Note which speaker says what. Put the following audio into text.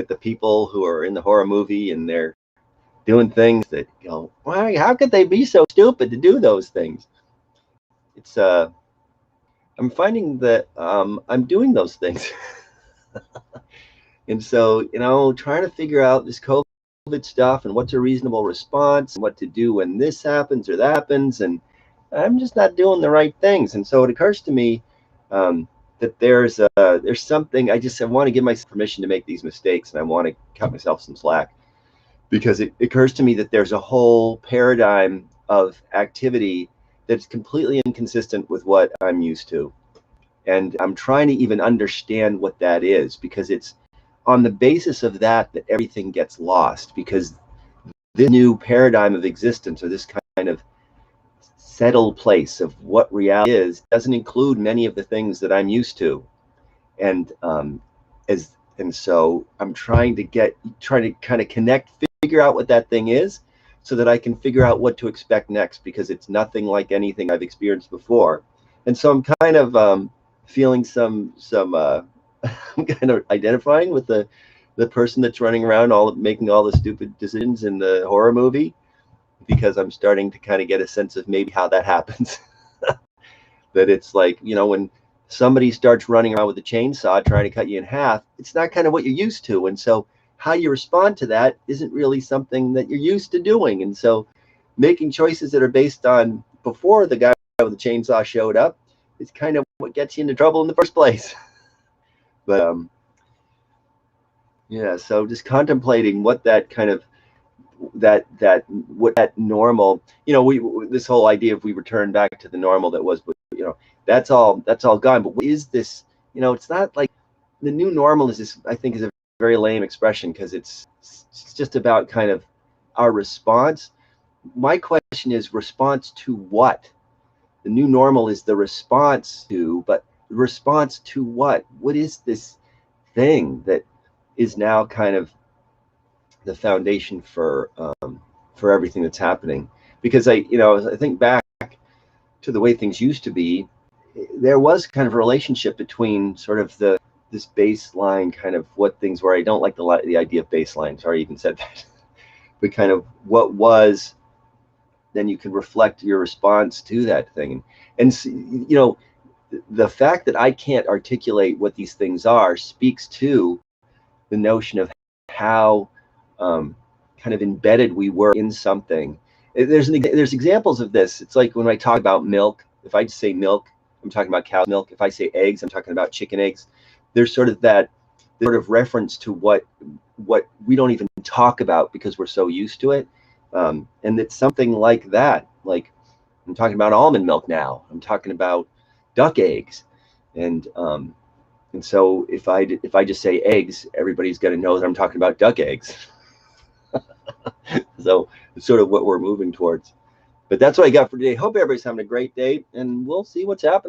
Speaker 1: look at the people who are in the horror movie and they're doing things that, why, how could they be so stupid to do those things? It's I'm finding that I'm doing those things. And so, trying to figure out this COVID stuff and what's a reasonable response and what to do when this happens or that happens. And I'm just not doing the right things. And so it occurs to me that there's something, I want to give myself permission to make these mistakes, and I want to cut myself some slack, because it occurs to me that there's a whole paradigm of activity that's completely inconsistent with what I'm used to. And I'm trying to even understand what that is, because it's on the basis of that everything gets lost, because this new paradigm of existence, or this kind of settled place of what reality is, doesn't include many of the things that I'm used to. And so I'm trying to kind of connect, figure out what that thing is, so that I can figure out what to expect next, because it's nothing like anything I've experienced before. And so I'm kind of feeling some I'm kind of identifying with the person that's running around making all the stupid decisions in the horror movie, because I'm starting to kind of get a sense of maybe how that happens. That it's like, when somebody starts running around with a chainsaw trying to cut you in half, it's not kind of what you're used to. And so how you respond to that isn't really something that you're used to doing. And so making choices that are based on before the guy with the chainsaw showed up is kind of what gets you into trouble in the first place. But yeah, so just contemplating what that kind of what that normal, this whole idea, if we return back to the normal that was, that's all gone. But what is this? It's not like the new normal is this, I think, is a very lame expression, because it's just about kind of our response. My question is, response to what? The new normal is the response to, but response to what? What is this thing that is now kind of the foundation for everything that's happening? Because I think back to the way things used to be, there was kind of a relationship between sort of this baseline kind of what things were. I don't like the idea of baseline. Sorry, I even said that. But kind of what was, then you can reflect your response to that thing. And the fact that I can't articulate what these things are speaks to the notion of how kind of embedded we were in something. There's examples of this. It's like when I talk about milk. If I just say milk, I'm talking about cow's milk. If I say eggs, I'm talking about chicken eggs. There's sort of that sort of reference to what we don't even talk about because we're so used to it. And it's something like that. Like, I'm talking about almond milk now. I'm talking about duck eggs. And so if I just say eggs, everybody's going to know that I'm talking about duck eggs. So it's sort of what we're moving towards. But that's what I got for today. Hope everybody's having a great day, and we'll see what's happening.